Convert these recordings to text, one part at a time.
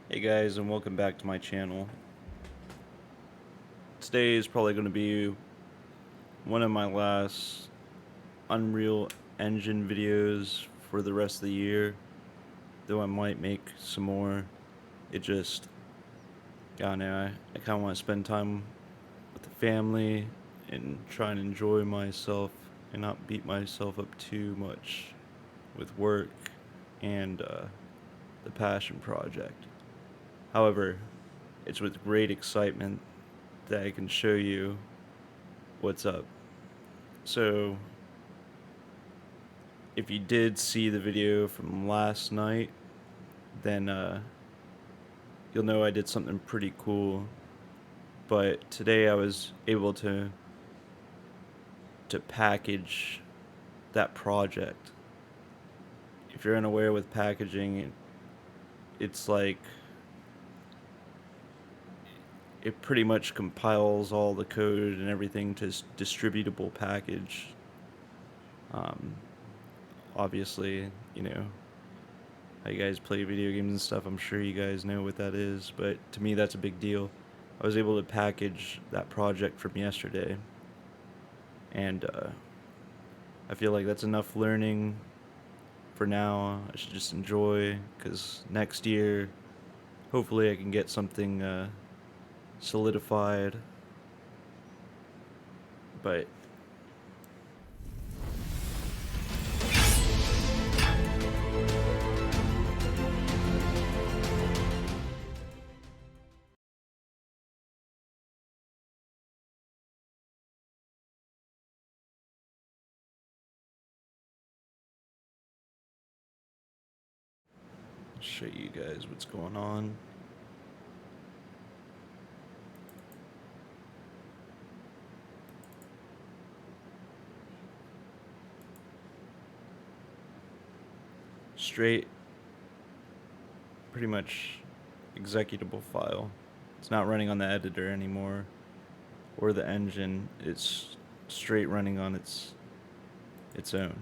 Hey guys, and welcome back to my channel. Today is probably going to be one of my last Unreal Engine videos for the rest of the year, though I might make some more. It just, I don't know, I kind of want to spend time with the family and try and enjoy myself and not beat myself up too much with work and the passion project. However, it's with great excitement that I can show you what's up. So, if you did see the video from last night, then you'll know I did something pretty cool. But today I was able to package that project. If you're unaware with packaging, it's like it pretty much compiles all the code and everything to distributable package. Um, Obviously, you know, how you guys play video games and stuff, I'm sure you guys know what that is, but to me that's a big deal. I was able to package that project from yesterday, and I feel like that's enough learning for now. I should just enjoy, because next year, hopefully I can get something solidified, but I'll show you guys what's going on. Straight, pretty much executable file. It's not running on the editor anymore or the engine. It's straight running on its own.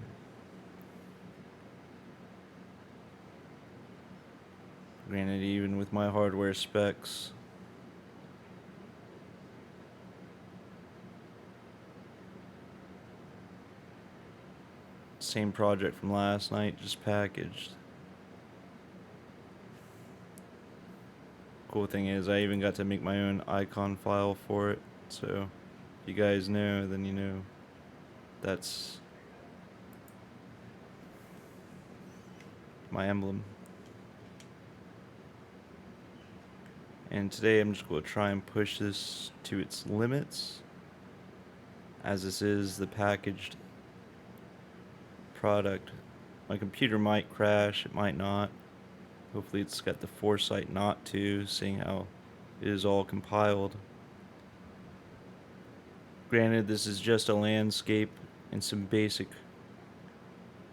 Granted, even with my hardware specs, same project from last night, just packaged. Cool thing is, I even got to make my own icon file for it. So, if you guys know, then you know. That's my emblem. And today I'm just going to try and push this to its limits, as this is the packaged product. My computer might crash, it might not. Hopefully it's got the foresight not to, seeing how it is all compiled. Granted, this is just a landscape and some basic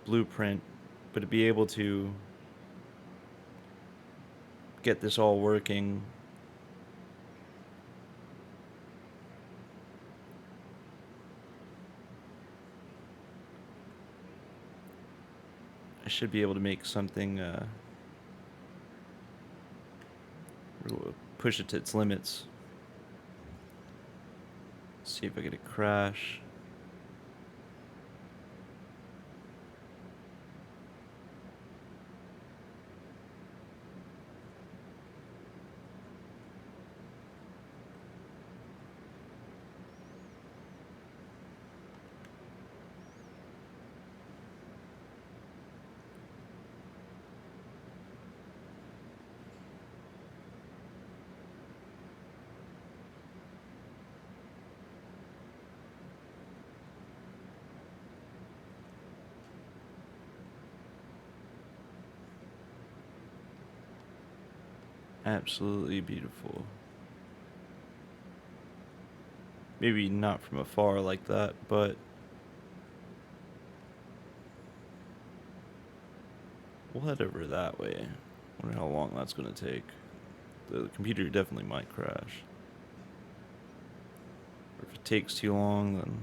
blueprint, but to be able to get this all working, I should be able to make something, push it to its limits. See if I get a crash. Absolutely beautiful. Maybe not from afar like that, but we'll head over that way. Wonder how long that's gonna take. The computer definitely might crash. Or if it takes too long, then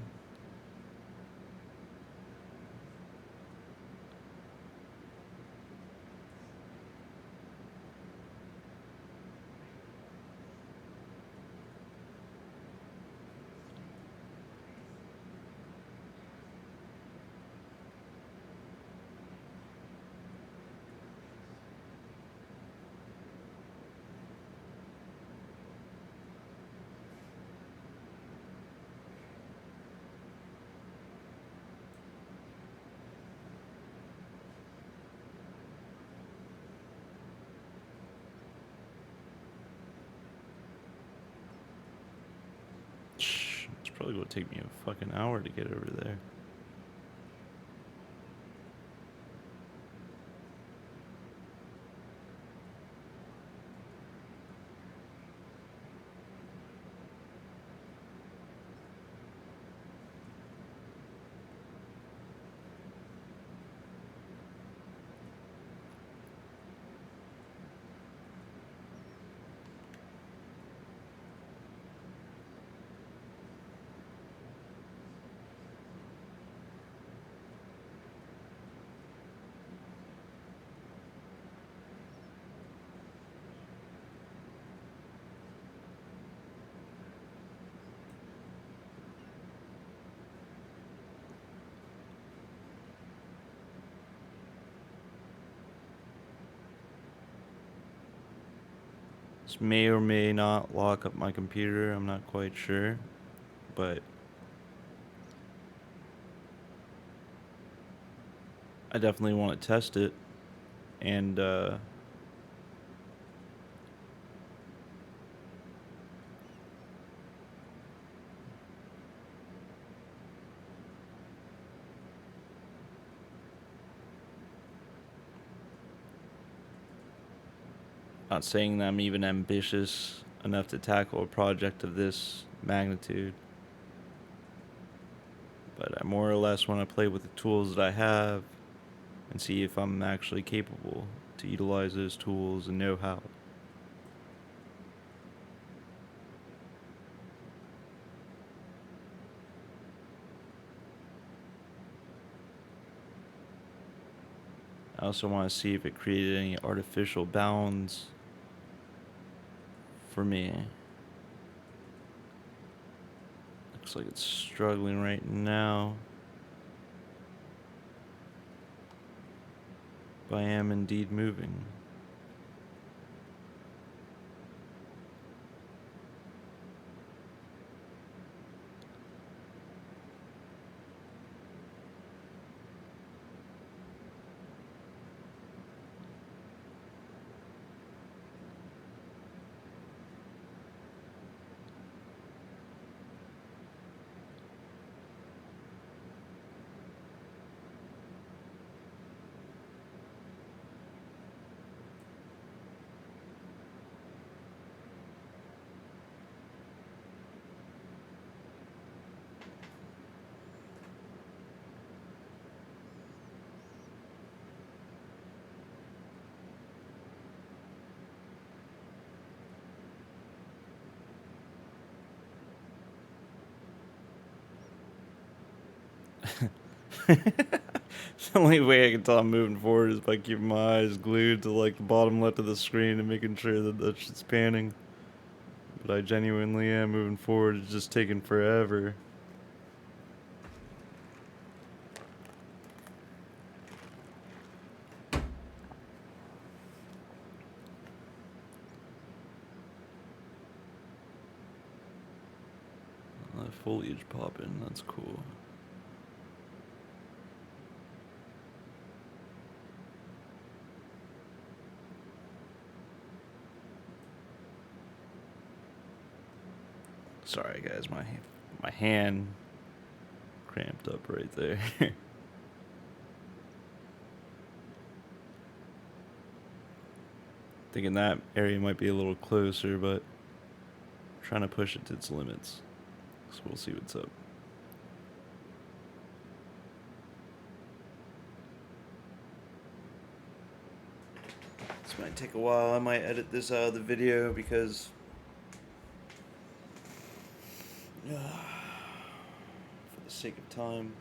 probably going to take me a fucking hour to get over there. This may or may not lock up my computer, I'm not quite sure, but I definitely want to test it, and not saying that I'm even ambitious enough to tackle a project of this magnitude, but I more or less want to play with the tools that I have and see if I'm actually capable to utilize those tools and know how. I also want to see if it created any artificial bounds for me. Looks like it's struggling right now. But I am indeed moving. The only way I can tell I'm moving forward is by keeping my eyes glued to like the bottom left of the screen and making sure that that shit's panning. But I genuinely am moving forward. It's just taking forever. That foliage popping, that's cool. Sorry guys, my hand cramped up right there. Thinking that area might be a little closer, but trying to push it to its limits. So we'll see what's up. This might take a while. I might edit this out of the video because for the sake of time.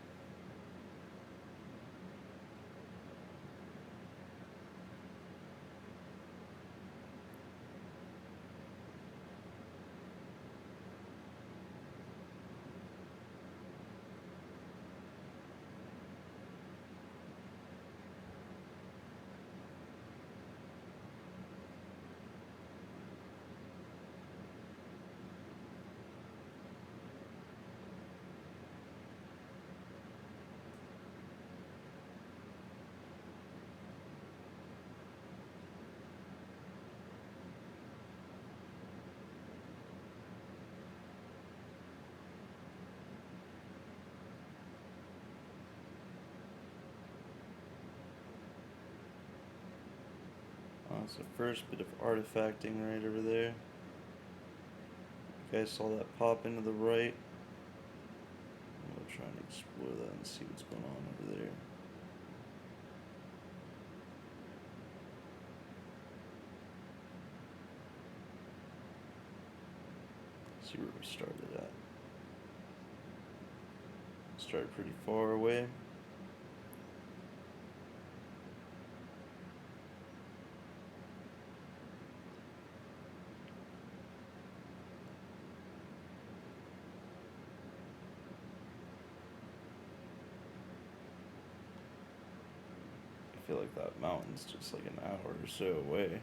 That's the first bit of artifacting right over there. You guys saw that pop into the right. We'll try and explore that and see what's going on over there. See where we started at. Started pretty far away. I feel like that mountain's just like an hour or so away.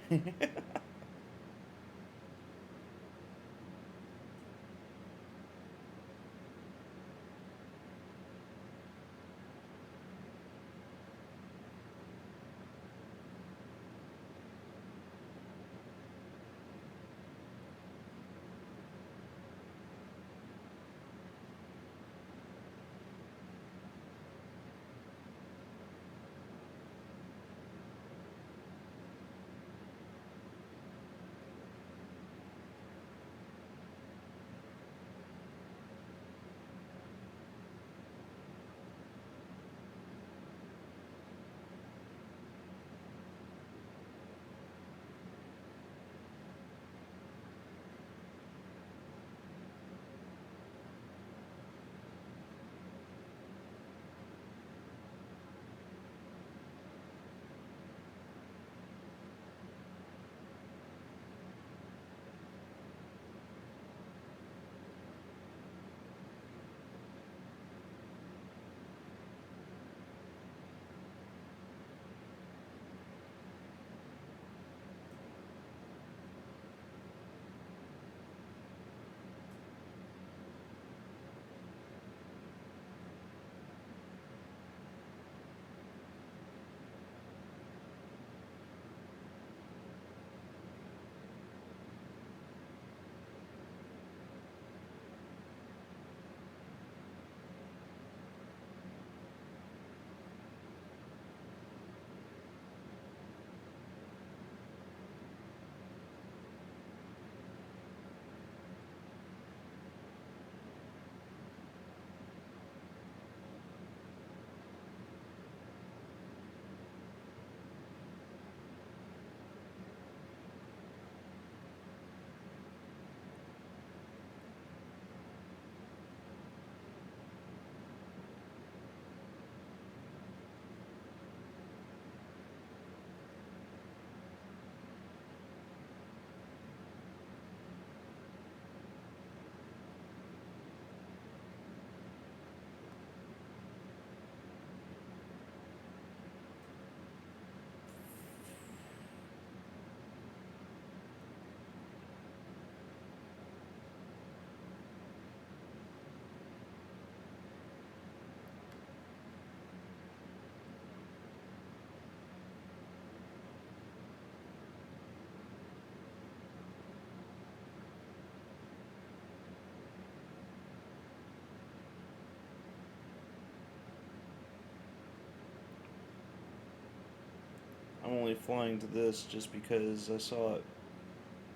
I'm only flying to this just because I saw it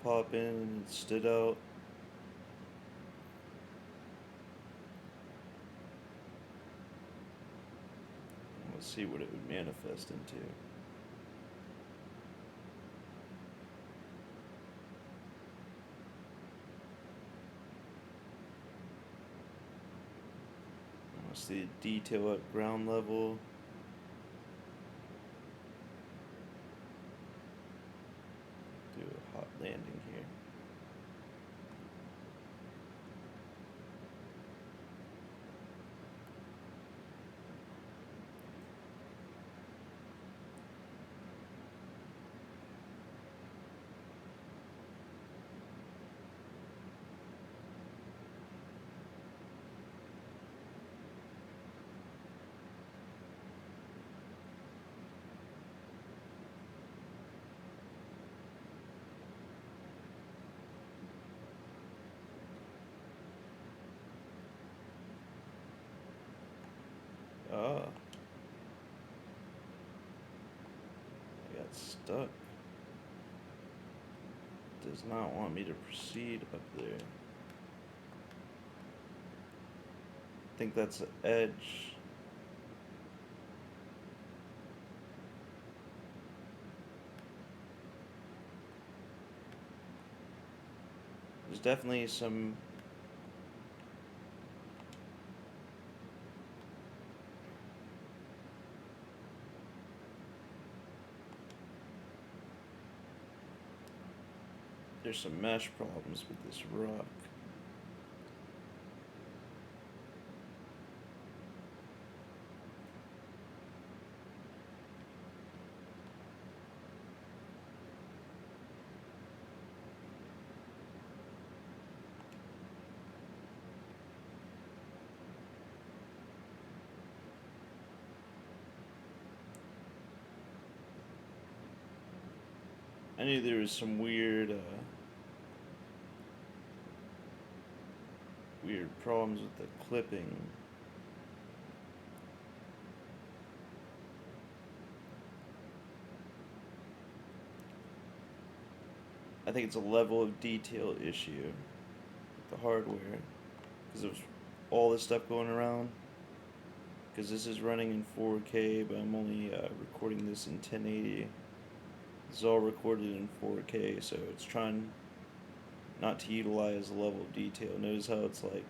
pop in and it stood out. Let's see what it would manifest into. Let's see the detail at ground level. Do a hot landing here. Ah, I got stuck. does not want me to proceed up there. I think that's an edge. There's definitely some mesh problems with this rock. I knew there was some weird problems with the clipping. I think it's a level of detail issue with the hardware because of all this stuff going around. Because this is running in 4K, but I'm only recording this in 1080. This is all recorded in 4K, so it's trying not to utilize the level of detail. Notice how it's like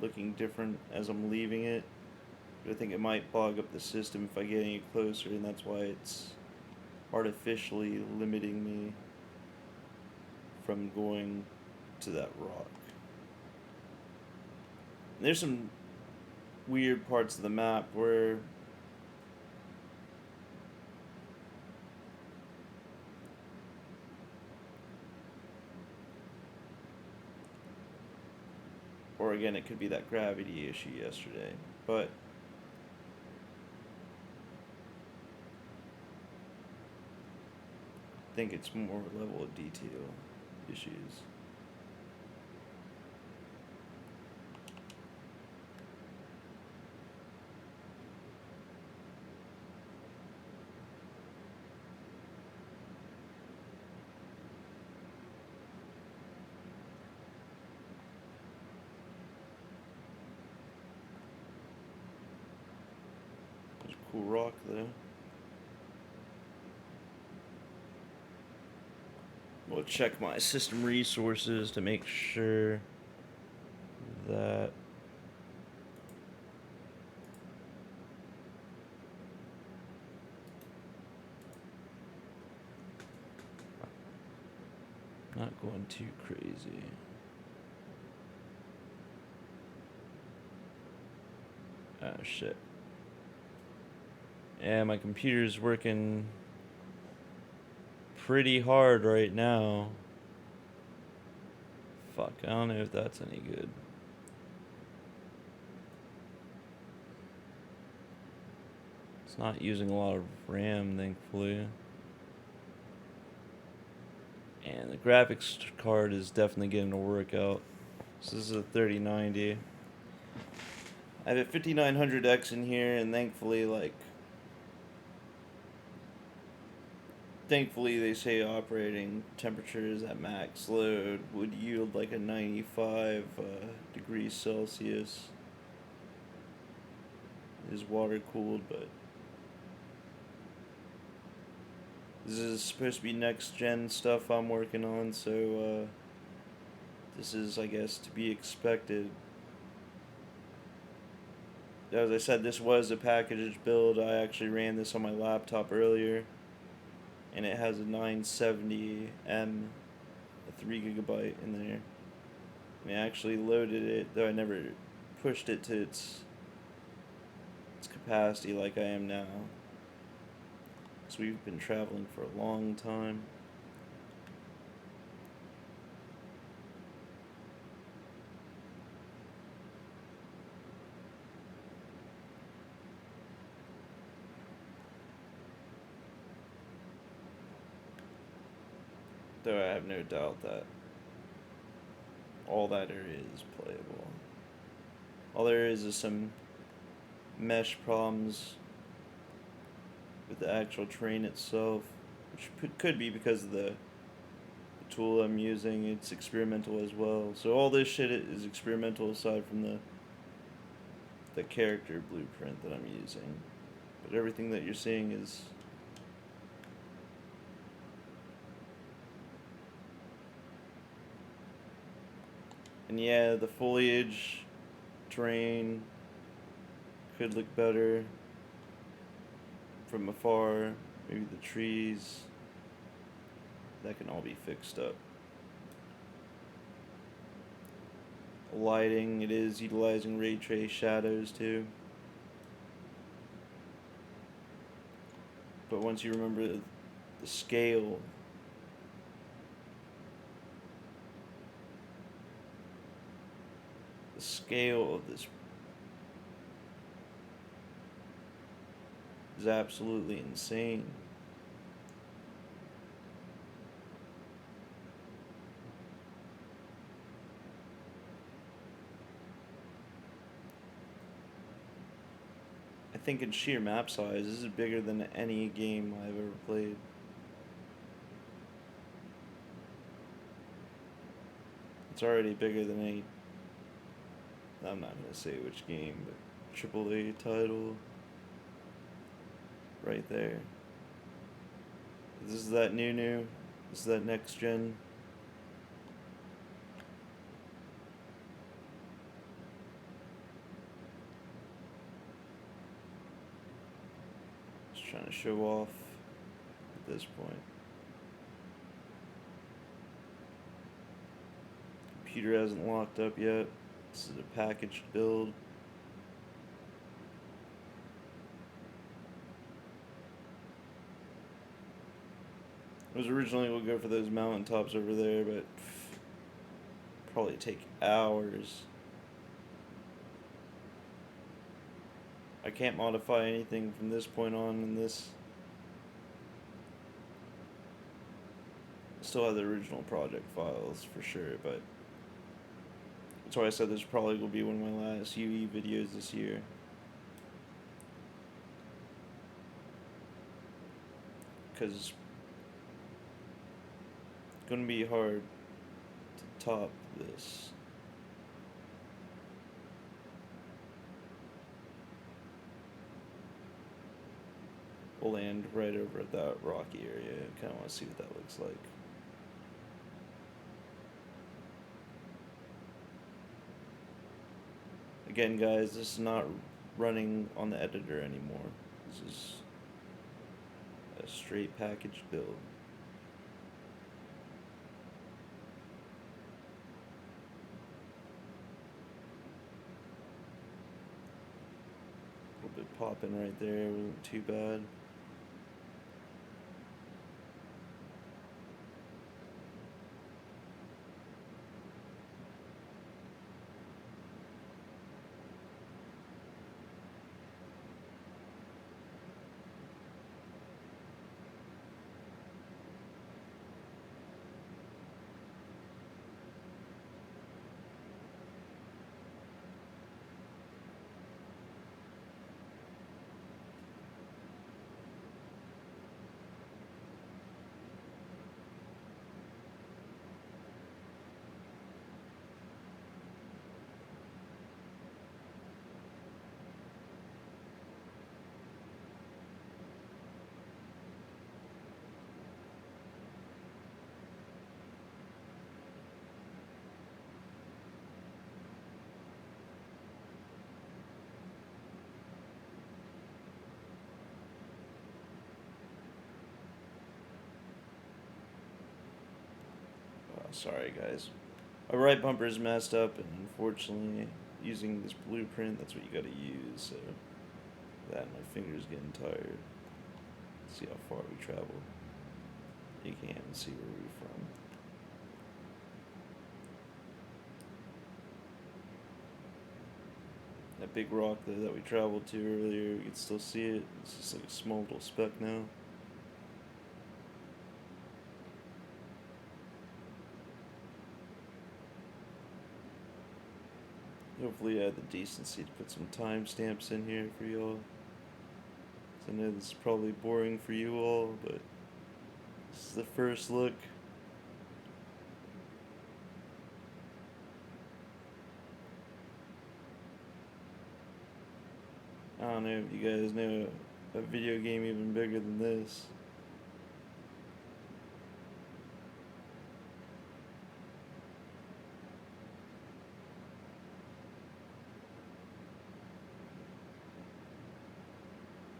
looking different as I'm leaving it. But I think it might bog up the system if I get any closer, and that's why it's artificially limiting me from going to that rock. And there's some weird parts of the map where or again, it could be that gravity issue yesterday, but I think it's more level of detail issues. There's a cool rock there. We'll check my system resources to make sure that not going too crazy. Oh shit. Yeah, my computer's working pretty hard right now. Fuck, I don't know if that's any good. It's not using a lot of RAM, thankfully. And the graphics card is definitely getting a workout. So this is a 3090. I have a 5900X in here, and thankfully they say operating temperatures at max load would yield like a 95 degrees Celsius. It is water cooled, but this is supposed to be next gen stuff I'm working on, so this is, I guess, to be expected. As I said, this was a packaged build. I actually ran this on my laptop earlier, and it has a 970M, a 3GB in there. I actually loaded it, though I never pushed it to its capacity like I am now. So we've been traveling for a long time. Though I have no doubt that all that area is playable. All there is some mesh problems with the actual train itself, which could be because of the tool I'm using. It's experimental as well. So all this shit is experimental aside from the character blueprint that I'm using. But everything that you're seeing is and yeah, the foliage, terrain could look better from afar. Maybe the trees. That can all be fixed up. Lighting, it is utilizing ray trace shadows too. But once you remember the scale, of this is absolutely insane. I think in sheer map size, this is bigger than any game I've ever played. It's already bigger than any, I'm not going to say which game, but AAA title. Right there. This is that new. This is that next gen. Just trying to show off at this point. Computer hasn't locked up yet. This is a packaged build. I was originally going to go for those mountaintops over there, but probably take hours. I can't modify anything from this point on in this. I still have the original project files for sure, but that's why I said this probably will be one of my last UE videos this year. Because it's going to be hard to top this. We'll land right over at that rocky area. I kind of want to see what that looks like. Again, guys, this is not running on the editor anymore. This is a straight packaged build. A little bit popping right there, wasn't too bad. Sorry guys. My right bumper is messed up, and unfortunately using this blueprint, that's what you gotta use, so that and my finger's getting tired. Let's see how far we travel. You can't even see where we're from. That big rock there that we traveled to earlier, you can still see it. It's just like a small little speck now. Hopefully I had the decency to put some timestamps in here for y'all. I know this is probably boring for you all, but this is the first look know if you guys know a video game even bigger than this.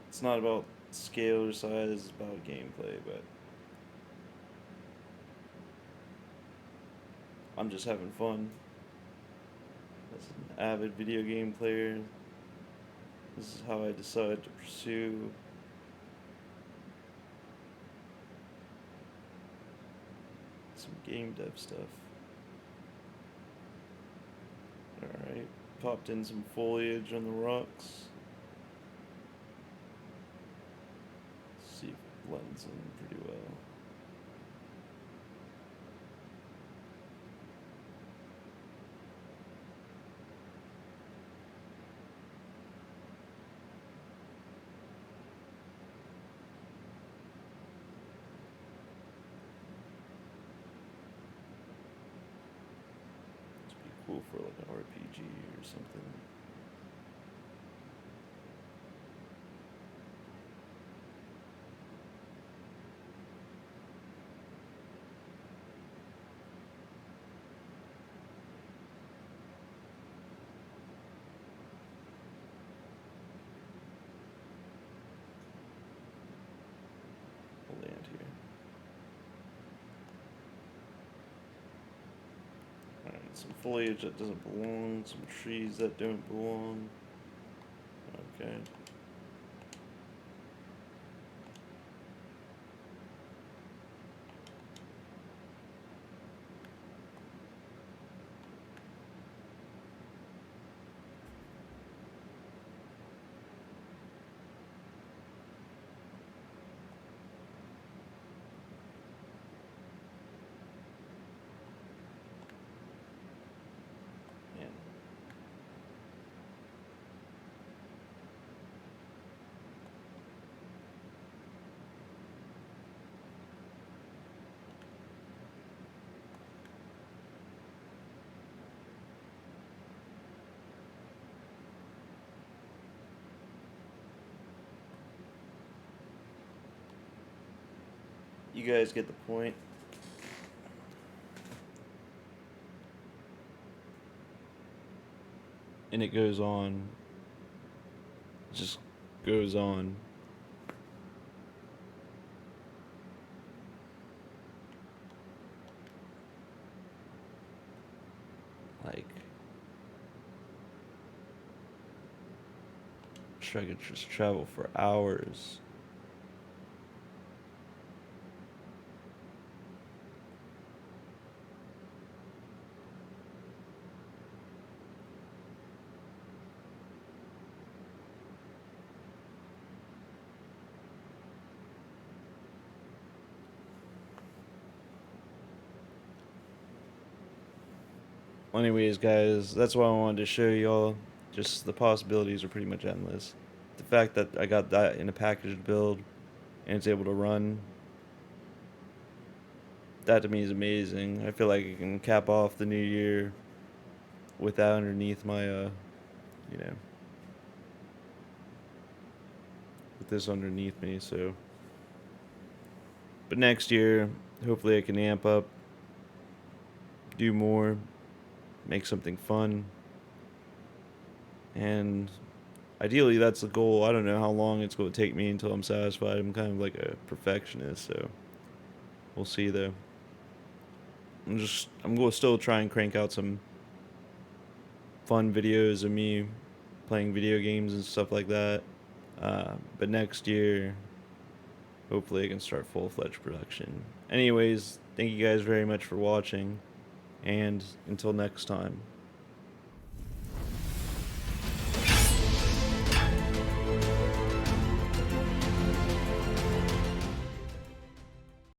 It's not about scale or size, it's about gameplay, but I'm just having fun. As an avid video game player, this is how I decide to pursue some game dev stuff. Alright, popped in some foliage on the rocks. See if it blends in pretty well. Cool for like an RPG or something. We'll land here. Alright, some foliage that doesn't belong, some trees that don't belong. Okay. You guys get the point. And it goes on. It just goes on. Like, I'm sure I could just travel for hours. Anyways, guys, that's what I wanted to show y'all. Just the possibilities are pretty much endless. The fact that I got that in a packaged build and it's able to run, that to me is amazing. I feel like I can cap off the new year with that underneath my, you know, with this underneath me, so. But next year, hopefully I can amp up, do more, make something fun, and ideally that's the goal. I don't know how long it's going to take me until I'm satisfied. I'm kind of like a perfectionist, so we'll see though. I'm going to still try and crank out some fun videos of me playing video games and stuff like that. But next year, hopefully I can start full-fledged production. Anyways, thank you guys very much for watching, and until next time.